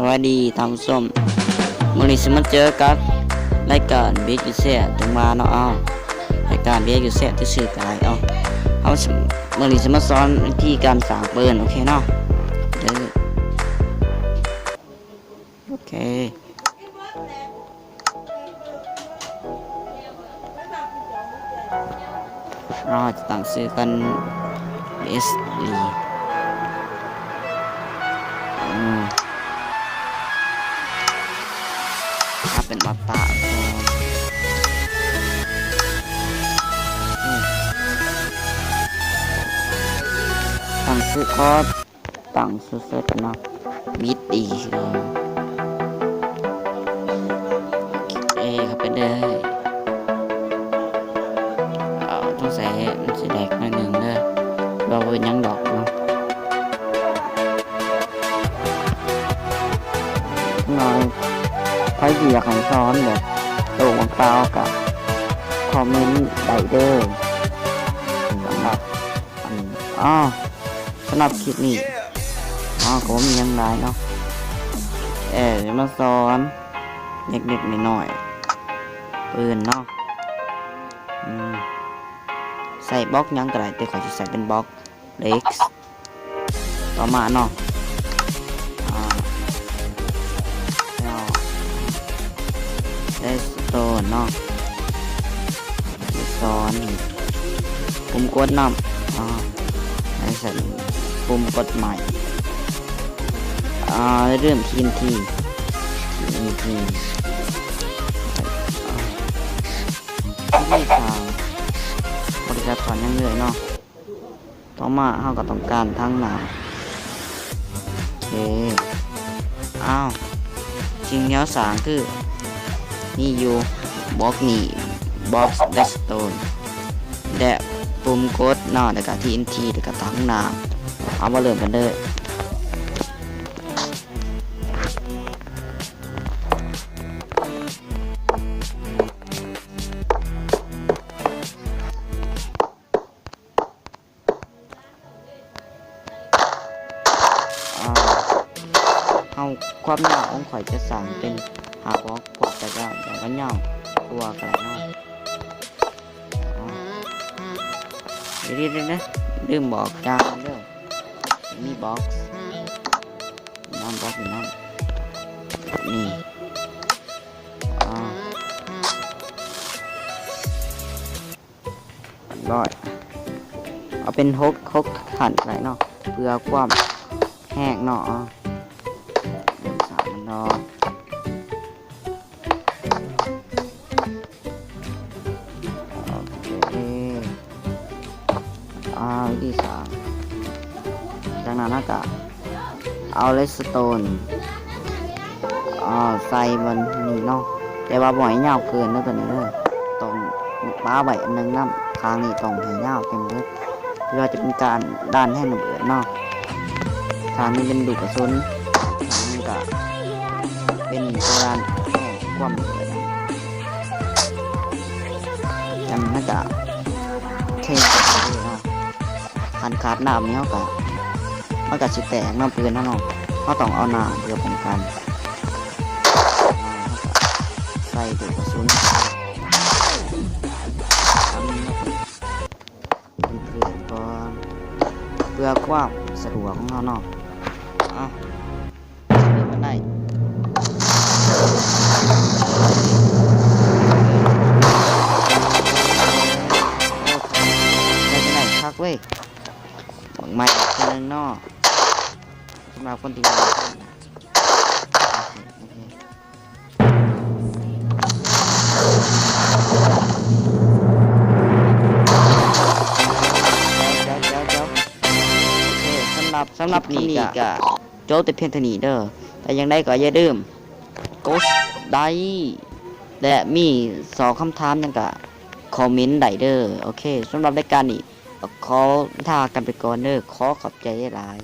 วัสดีท่านผู้ชมมื้อนี้สิมาเจอกับรายการเบกอยู่แซ่ถึงมาเนาะรายการเบกอยู่แซ่ที่ชื่อกายเอามื้อนี้สิมาสอนวิธีการสร้างปืนโอเคเนาะเด้อโอเคเราจะตั้งชื่อกันเบสลีถ้าเป็นมาตาตั้งชื่อคอร์สตั้งชื่อเซตเนาะมิดดีเข้าไปเลยต้องใส่มันจะแดกหน่อยหนึ่งเลยเราเป็นยังดอกเนาะน้อยใครที่อยากให้สอนแบบโตวังเปล่ากับคอมเมนต์ได้เด้อสำหรับสำหรับคลิปนี้ก็มียังไงเนาะจะมาสอนเด็กๆหน่อยๆปืนเนาะใส่บล็อกยังก็ได้แต่ขอจะใส่เป็นบล็อกเล็กต่อมาเนาะได้สโตนเนาะซ้อนปุ่มกดน้ำได้ใส่ปุ่มกดใหม่เริ่มทีที่ทางบริการสอนยังเหนื่อยเนาะต่อมาเราก็ต้องการทั้งหนาโอเคจริงแล้วสางคือนี่อยู่บล็อกนี่บล็อกเดสโตนและปุ่มกดเนาะแล้วก็ทีนทีแล้วก็ทั้งหนาเอามาเริ่มกันเลยความยาวของข่อยจะสั่งเป็นหาบล็อกกว่าแต่ก็อย่างก็ยาวตัวกระน้อยเดี๋ยวนะลืมบอกจานเด้อมีบ็อกซ์น้ำบ็อกซ์น้ำนี่ร้อยเอาเป็นฮกขันไรเนาะเพื่อความแห้งเนาะที่สามจากนั้นก็เอาเลสโตนใส่มันนี่เนาะแต่ว่าบ่อยเงาเกินแล้วตัวนี้เลยต้องป้าใบอันนึงน้ำทางนี้ต้องให้เงาเต็มเลยเพื่อจะเป็นการด้านให้หนุ่มเอ๋เนาะทางนี้เป็นดูกระสุนทางนี้ก็เป็นตัวด้านแห้งคว่ำเอ๋จำนั่นก็เท่คันขาดน้ำนี้ก็มันก็สิแตกน้ำปืนนะน้องเขาต้องเอาหน้าเพื่อป้องกันใส่ดูกระสุนเพื่อความสะดวกของเราเนาะเดินกันได้ได้คักเว้ยไม่คนนึงเนาะสำหรับคนที่สำหรับนี่ก็โจทย์แต่เพียงเท่านี้เด้อแต่ยังได้ก็อย่าลืมกดไลค์และมี2คำถามยังก็คอมเมนต์ได้เด้อโอเคสำหรับรายการนี้ขอท่ากันไปก่อนเด้อขอขอบใจหลาย